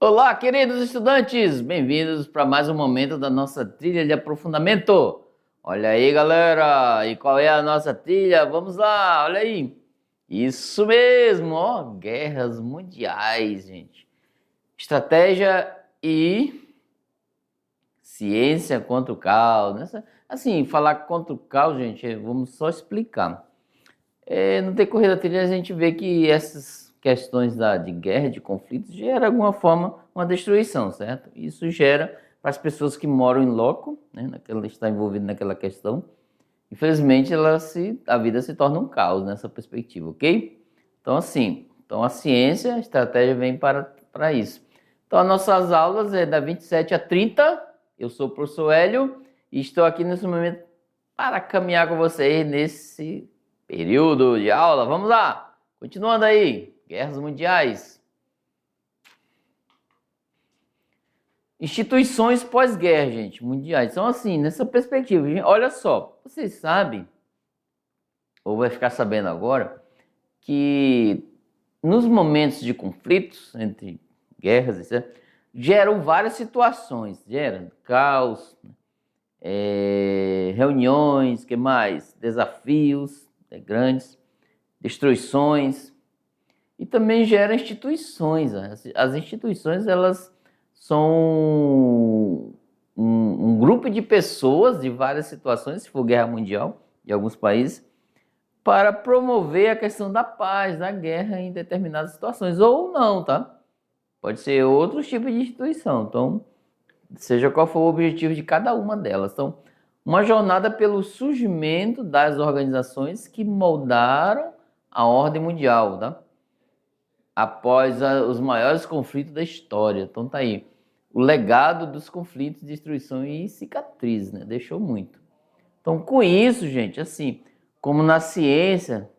Olá, queridos estudantes! Bem-vindos para mais um momento da nossa trilha de aprofundamento. Olha aí, galera! E qual é a nossa trilha? Vamos lá, olha aí! Isso mesmo, ó, guerras mundiais, gente. Estratégia e ciência contra o caos. Assim, falar contra o caos, gente, vamos só explicar. No decorrer da trilha a gente vê que essas questões de guerra, de conflitos, gera de alguma forma uma destruição, certo? Isso gera para as pessoas que moram em loco, né, está envolvido naquela questão, infelizmente a vida se torna um caos nessa perspectiva, ok? Então assim, a ciência, a estratégia vem para isso. Então as nossas aulas é da 27 a 30, eu sou o professor Hélio e estou aqui nesse momento para caminhar com vocês nesse período de aula. Vamos lá, continuando aí, guerras mundiais. Instituições pós-guerra, gente, mundiais. Então, assim, nessa perspectiva, gente, olha só, vocês sabem, ou vai ficar sabendo agora, que nos momentos de conflitos entre guerras, etc., geram várias situações, geram caos, reuniões, que mais? Desafios grandes, destruições, e também gera instituições. As instituições, elas são um grupo de pessoas de várias situações, se for guerra mundial, de alguns países, para promover a questão da paz, da guerra em determinadas situações, ou não, tá? Pode ser outros tipos de instituição, então, seja qual for o objetivo de cada uma delas. Então, uma jornada pelo surgimento das organizações que moldaram a ordem mundial, tá? Após os maiores conflitos da história. Então tá aí. O legado dos conflitos, destruição e cicatriz, né? Deixou muito. Então com isso, gente, assim, como na ciência,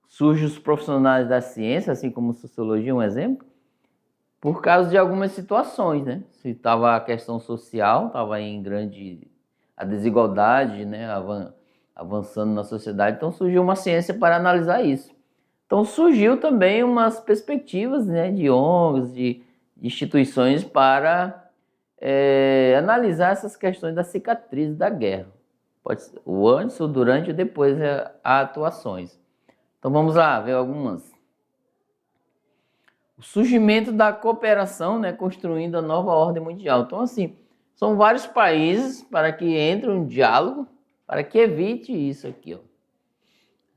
surgem os profissionais da ciência, assim como sociologia, um exemplo, por causa de algumas situações, né? Se estava a questão social, estava em grande a desigualdade, né? Avançando na sociedade, então surgiu uma ciência para analisar isso. Então surgiu também umas perspectivas, né, de ONGs, de instituições para analisar essas questões da cicatriz da guerra. Pode ser o antes, o durante e depois há atuações. Então vamos lá ver algumas. O surgimento da cooperação, né, construindo a nova ordem mundial. Então assim, são vários países para que entre um diálogo, para que evite isso aqui, ó,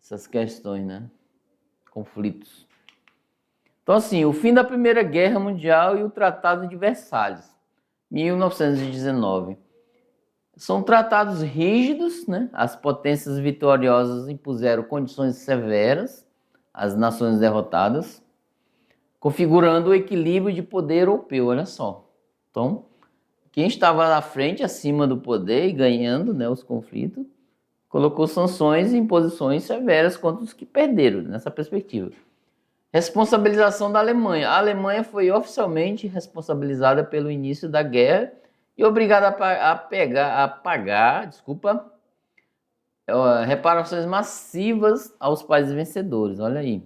essas questões, né? Conflitos. Então, assim, o fim da Primeira Guerra Mundial e o Tratado de Versalhes, 1919. São tratados rígidos, né? As potências vitoriosas impuseram condições severas às nações derrotadas, configurando o equilíbrio de poder europeu, olha só. Então, quem estava na frente, acima do poder e ganhando, né, os conflitos, colocou sanções e imposições severas contra os que perderam, nessa perspectiva. Responsabilização da Alemanha. A Alemanha foi oficialmente responsabilizada pelo início da guerra e obrigada a pagar reparações massivas aos países vencedores. Olha aí.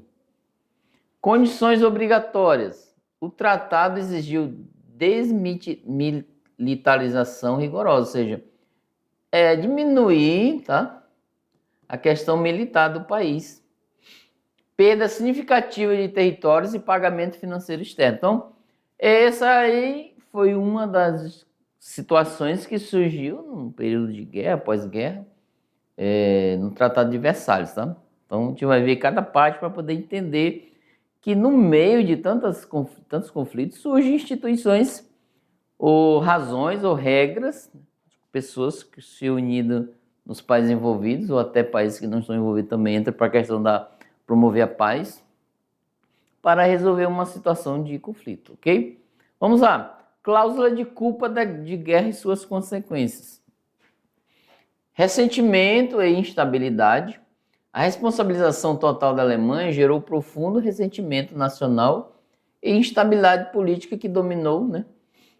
Condições obrigatórias. O tratado exigiu desmilitarização rigorosa, ou seja, diminuir, tá, a questão militar do país. Perda significativa de territórios e pagamento financeiro externo. Então, essa aí foi uma das situações que surgiu no período de guerra, pós-guerra, no Tratado de Versalhes, tá? Então, a gente vai ver cada parte para poder entender que no meio de tantos conflitos surgem instituições ou razões ou regras, pessoas que se uniram nos países envolvidos ou até países que não estão envolvidos também entram para a questão da promover a paz para resolver uma situação de conflito, ok? Vamos lá. Cláusula de culpa de guerra e suas consequências. Ressentimento e instabilidade. A responsabilização total da Alemanha gerou profundo ressentimento nacional e instabilidade política que dominou, né,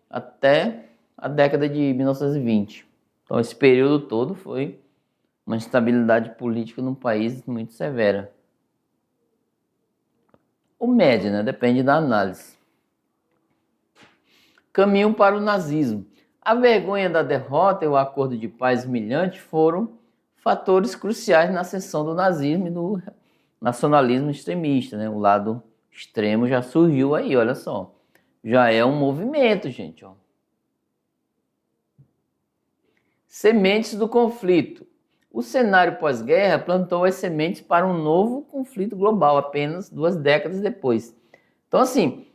até a década de 1920. Então esse período todo foi uma instabilidade política num país muito severa. O médio, né? Depende da análise. caminham para o nazismo. A vergonha da derrota e o acordo de paz humilhante foram fatores cruciais na ascensão do nazismo e do nacionalismo extremista, né? O lado extremo já surgiu aí, olha só. Já é um movimento, gente, ó. Sementes do conflito. O cenário pós-guerra plantou as sementes para um novo conflito global, apenas 2 décadas depois. Então, assim,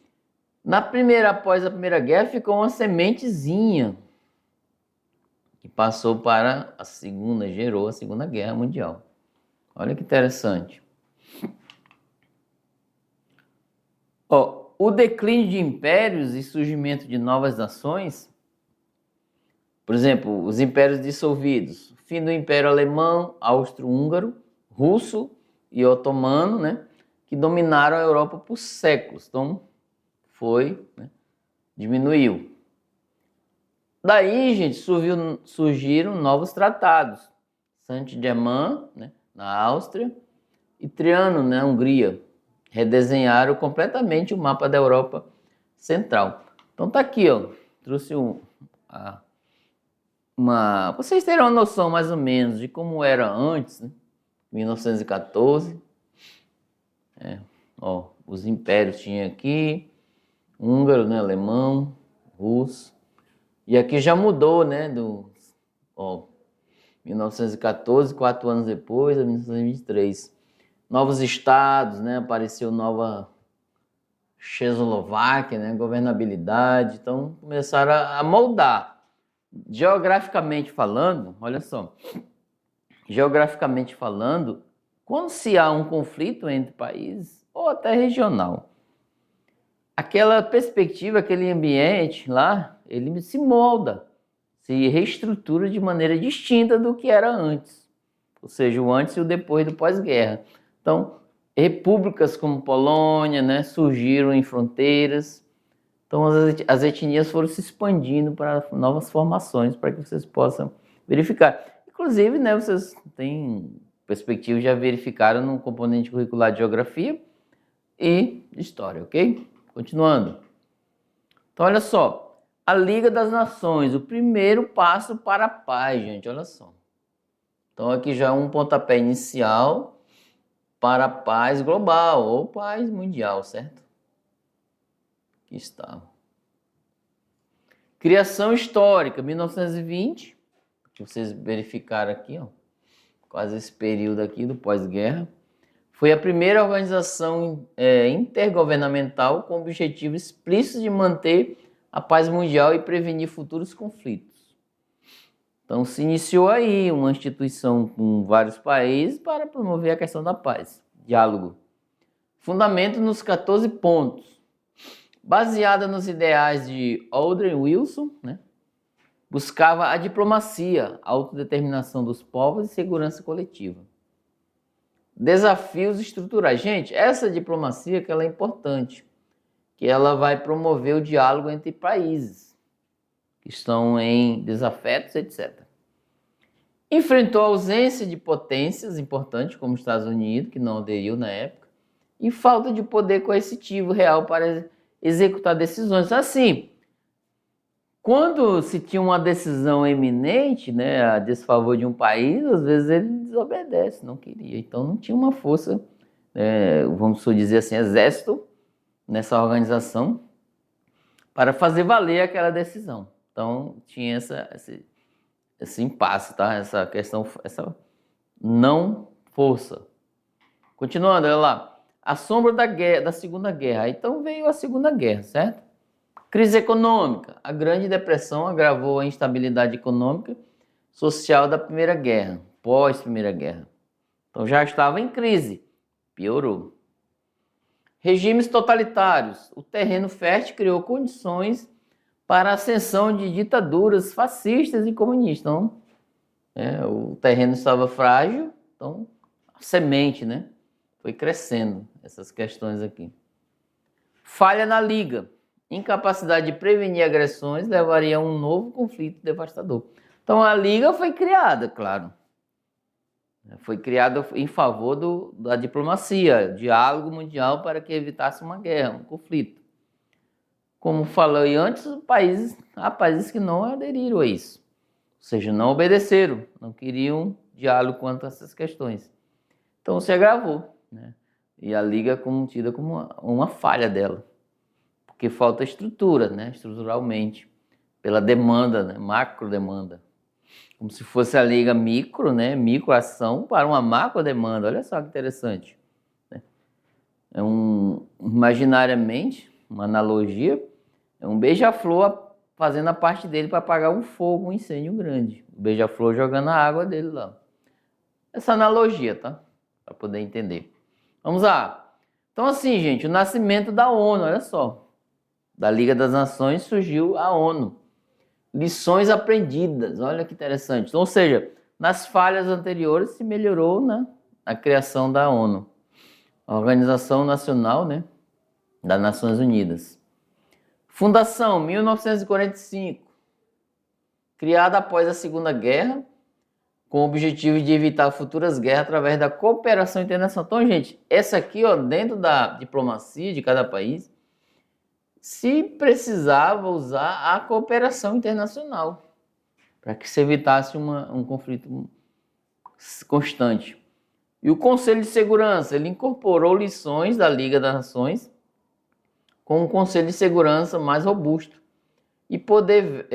após a Primeira Guerra, ficou uma sementezinha que passou para a Segunda, gerou a Segunda Guerra Mundial. Olha que interessante. Ó, o declínio de impérios e surgimento de novas nações, por exemplo, os impérios dissolvidos, fim do Império Alemão, Austro-Húngaro, Russo e Otomano, né, que dominaram a Europa por séculos. Então, diminuiu. Daí, gente, surgiram novos tratados. Saint-Germain, né, na Áustria, e Trianon, na Hungria. Redesenharam completamente o mapa da Europa Central. Então tá aqui, ó. Trouxe vocês terão uma noção mais ou menos de como era antes, né? 1914. Ó, os impérios tinha aqui, húngaro, né, alemão, russo. E aqui já mudou, né, 1914, 4 anos depois, a 1923. Novos estados, né, apareceu nova Checoslováquia, né, governabilidade. Então começaram a moldar. Geograficamente falando, olha só, geograficamente falando, quando se há um conflito entre países, ou até regional, aquela perspectiva, aquele ambiente lá, ele se molda, se reestrutura de maneira distinta do que era antes. Ou seja, o antes e o depois do pós-guerra. Então, repúblicas como Polônia, né, surgiram em fronteiras. Então, as etnias foram se expandindo para novas formações, para que vocês possam verificar. Inclusive, né, vocês têm perspectiva, já verificaram no componente curricular de Geografia e de História, ok? Continuando. Então, olha só. A Liga das Nações, o primeiro passo para a paz, gente, olha só. Então, aqui já é um pontapé inicial para a paz global ou paz mundial, certo? Aqui está. Criação histórica, 1920, que vocês verificaram aqui, ó, quase esse período aqui do pós-guerra. Foi a primeira organização intergovernamental com o objetivo explícito de manter a paz mundial e prevenir futuros conflitos. Então se iniciou aí uma instituição com vários países para promover a questão da paz. Diálogo. Fundamento nos 14 pontos. Baseada nos ideais de Woodrow Wilson, né? Buscava a diplomacia, a autodeterminação dos povos e segurança coletiva. Desafios estruturais. Gente, essa diplomacia que ela é importante, que ela vai promover o diálogo entre países que estão em desafetos, etc. Enfrentou a ausência de potências importantes, como os Estados Unidos, que não aderiu na época, e falta de poder coercitivo real para executar decisões. Assim, quando se tinha uma decisão eminente, né, a desfavor de um país, às vezes ele desobedece, não queria. Então não tinha uma força, vamos dizer assim, exército nessa organização para fazer valer aquela decisão. Então tinha esse impasse, tá? Essa questão, essa não força. Continuando, olha lá. A sombra da Segunda Guerra. Então veio a Segunda Guerra, certo? Crise econômica. A Grande Depressão agravou a instabilidade econômica social da Primeira Guerra, pós-Primeira Guerra. Então já estava em crise, piorou. Regimes totalitários. O terreno fértil criou condições para a ascensão de ditaduras fascistas e comunistas. Então, o terreno estava frágil, então a semente, né, foi crescendo, essas questões aqui. Falha na Liga. Incapacidade de prevenir agressões levaria a um novo conflito devastador. Então a Liga foi criada, claro. Foi criada em favor da diplomacia, diálogo mundial para que evitasse uma guerra, um conflito. como falei antes, há países que não aderiram a isso. Ou seja, não obedeceram, não queriam diálogo quanto a essas questões. Então se agravou, né? E a Liga é tida como uma falha dela, porque falta estrutura, né? Estruturalmente, pela demanda, né? Macro demanda. Como se fosse a Liga micro, né? Microação para uma macro demanda. Olha só que interessante. É imaginariamente, uma analogia, é um beija-flor fazendo a parte dele para apagar um fogo, um incêndio grande. O beija-flor jogando a água dele lá. Essa analogia, tá? Para poder entender. Vamos lá. Então assim, gente, o nascimento da ONU, olha só. Da Liga das Nações surgiu a ONU. Lições aprendidas, olha que interessante. Então, ou seja, nas falhas anteriores se melhorou na criação da ONU. A Organização Nacional, né, das Nações Unidas. Fundação, 1945. Criada após a Segunda Guerra, com o objetivo de evitar futuras guerras através da cooperação internacional. Então, gente, essa aqui, ó, dentro da diplomacia de cada país, se precisava usar a cooperação internacional para que se evitasse um conflito constante. E o Conselho de Segurança, ele incorporou lições da Liga das Nações com um Conselho de Segurança mais robusto e poder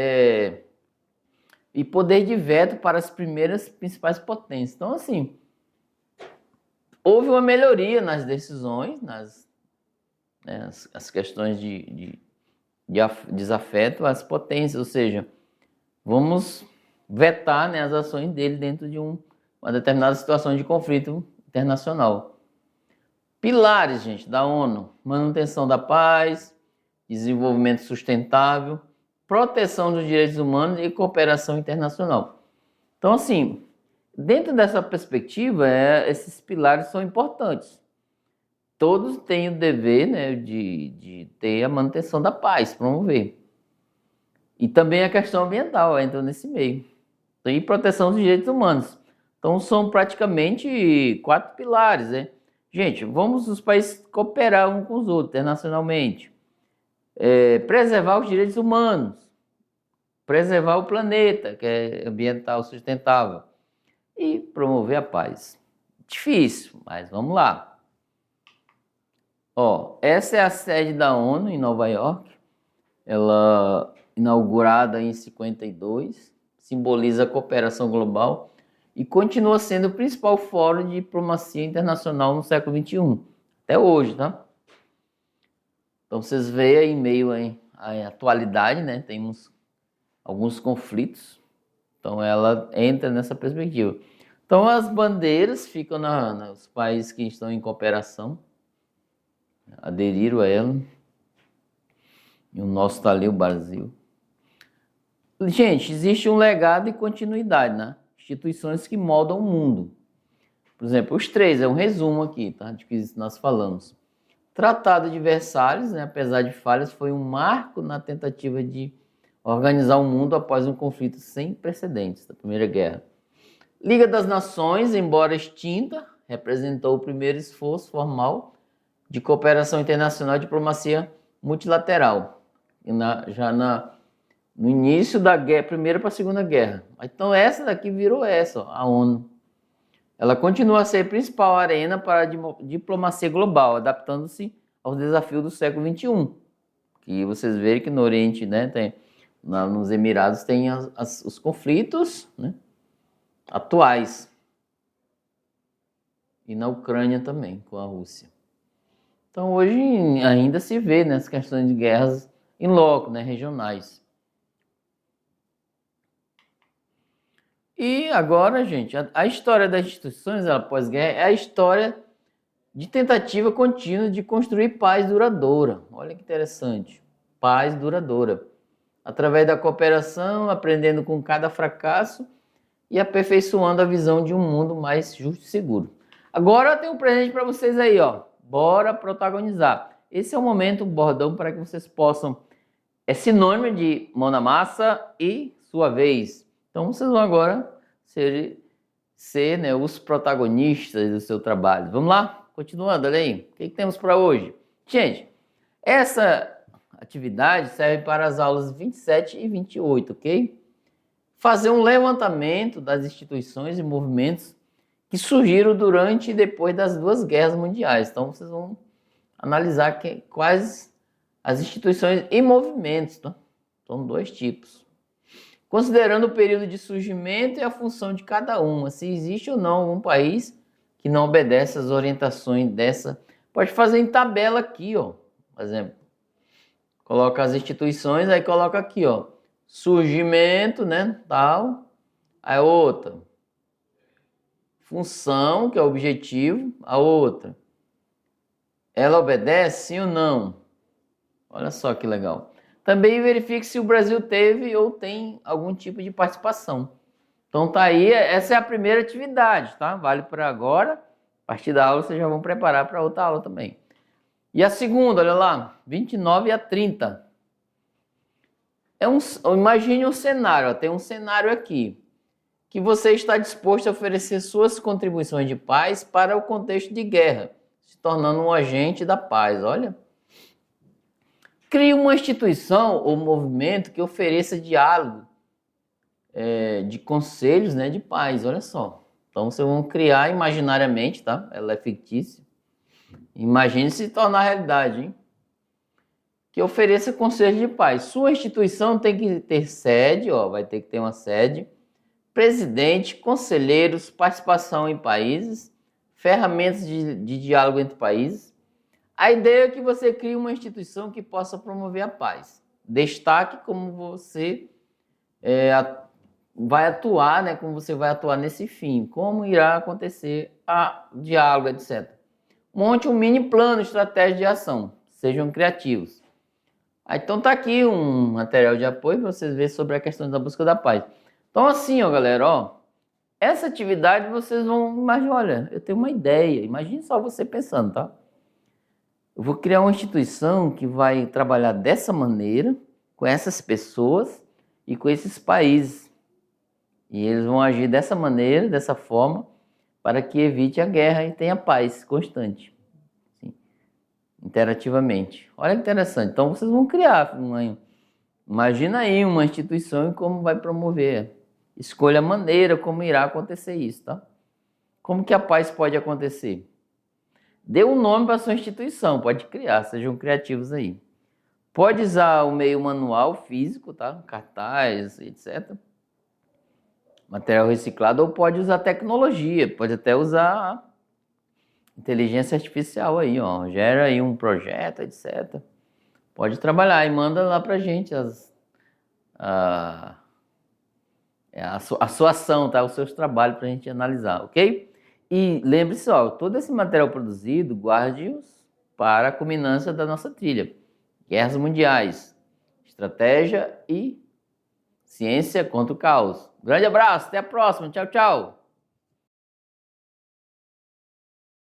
de veto para as principais potências. Então, assim, houve uma melhoria nas decisões, as questões de desafeto às potências, ou seja, vamos vetar, né, as ações dele dentro de uma determinada situação de conflito internacional. Pilares, gente, da ONU: manutenção da paz, desenvolvimento sustentável, proteção dos direitos humanos e cooperação internacional. Então, assim, dentro dessa perspectiva, esses pilares são importantes. Todos têm o dever, né, de ter a manutenção da paz, promover. E também a questão ambiental entra nesse meio. E proteção dos direitos humanos. Então são praticamente 4 pilares, né? Gente, vamos os países cooperar uns com os outros internacionalmente. Preservar os direitos humanos. Preservar o planeta, que é ambiental sustentável. E promover a paz. Difícil, mas vamos lá. Ó, essa é a sede da ONU em Nova York. Ela, inaugurada em 52, simboliza a cooperação global e continua sendo o principal fórum de diplomacia internacional no século XXI, até hoje, tá? Então vocês veem aí, em meio à atualidade, né? Temos alguns conflitos, então ela entra nessa perspectiva. Então as bandeiras ficam nos países que estão em cooperação, aderiram a ela. E o nosso está ali, o Brasil. Gente, existe um legado e continuidade, né? Instituições que moldam o mundo. Por exemplo, os 3, é um resumo aqui, tá? De que nós falamos. Tratado de Versalhes, né, apesar de falhas, foi um marco na tentativa de organizar o mundo após um conflito sem precedentes da Primeira Guerra. Liga das Nações, embora extinta, representou o primeiro esforço formal de cooperação internacional e diplomacia multilateral, no início da guerra, primeira para a Segunda Guerra. Então essa daqui virou a ONU. Ela continua a ser a principal arena para a diplomacia global, adaptando-se aos desafios do século XXI. Que vocês veem que no Oriente, né, nos Emirados tem os conflitos, né, atuais. E na Ucrânia também, com a Rússia. Então hoje ainda se vê, né, as questões de guerras em loco, né, regionais. E agora, gente, a história das instituições pós-guerra é a história de tentativa contínua de construir paz duradoura. Olha que interessante, paz duradoura. Através da cooperação, aprendendo com cada fracasso e aperfeiçoando a visão de um mundo mais justo e seguro. Agora eu tenho um presente para vocês aí, ó. Bora protagonizar. Esse é o momento, um bordão para que vocês possam... É sinônimo de mão na massa e sua vez. Então vocês vão agora ser, né, os protagonistas do seu trabalho. Vamos lá? Continuando, olha aí. O que temos para hoje? Gente, atividade serve para as aulas 27 e 28, ok? Fazer um levantamento das instituições e movimentos que surgiram durante e depois das duas guerras mundiais. Então, vocês vão analisar quais as instituições e movimentos, tá? São dois tipos. Considerando o período de surgimento e a função de cada uma, se existe ou não um país que não obedece às orientações dessa. Pode fazer em tabela aqui, ó. Por exemplo, coloca as instituições, aí coloca aqui, ó. Surgimento, né, tal. Aí outra. Função, que é o objetivo. A outra. Ela obedece, sim ou não? Olha só que legal. Também verifique se o Brasil teve ou tem algum tipo de participação. Então tá aí, essa é a primeira atividade, tá? Vale para agora. A partir da aula vocês já vão preparar para outra aula também. E a segunda, olha lá, 29 a 30. Imagine um cenário, ó, tem um cenário aqui, que você está disposto a oferecer suas contribuições de paz para o contexto de guerra, se tornando um agente da paz, olha. Crie uma instituição ou movimento que ofereça diálogo de conselhos, né, de paz, olha só. Então vocês vão criar imaginariamente, tá? Ela é fictícia. Imagine se tornar realidade, hein? Que ofereça conselhos de paz. Sua instituição tem que ter sede, ó, vai ter que ter uma sede, presidente, conselheiros, participação em países, ferramentas de diálogo entre países. A ideia é que você crie uma instituição que possa promover a paz. Destaque como você vai atuar, né? Como você vai atuar nesse fim, como irá acontecer o diálogo, etc. Monte um mini plano, estratégia de ação. Sejam criativos. Então tá aqui um material de apoio para vocês verem sobre a questão da busca da paz. Então assim, ó, galera, ó, essa atividade vocês vão imaginar, olha, eu tenho uma ideia, imagine só você pensando, tá? Eu vou criar uma instituição que vai trabalhar dessa maneira, com essas pessoas e com esses países. E eles vão agir dessa maneira, dessa forma, para que evite a guerra e tenha paz constante. Sim. Interativamente. Olha que interessante. Então vocês vão criar imagina aí uma instituição e como vai promover. Escolha a maneira como irá acontecer isso, tá? Como que a paz pode acontecer? Dê um nome para a sua instituição, pode criar, sejam criativos aí. Pode usar o meio manual físico, tá? Cartaz, etc. Material reciclado, ou pode usar tecnologia, pode até usar inteligência artificial aí, ó. Gera aí um projeto, etc. Pode trabalhar e manda lá pra gente a sua ação, tá? Os seus trabalhos pra gente analisar, ok? E lembre-se, ó, todo esse material produzido, guarde-os para a culminância da nossa trilha. Guerras mundiais, estratégia e ciência contra o caos. Grande abraço, até a próxima, tchau, tchau!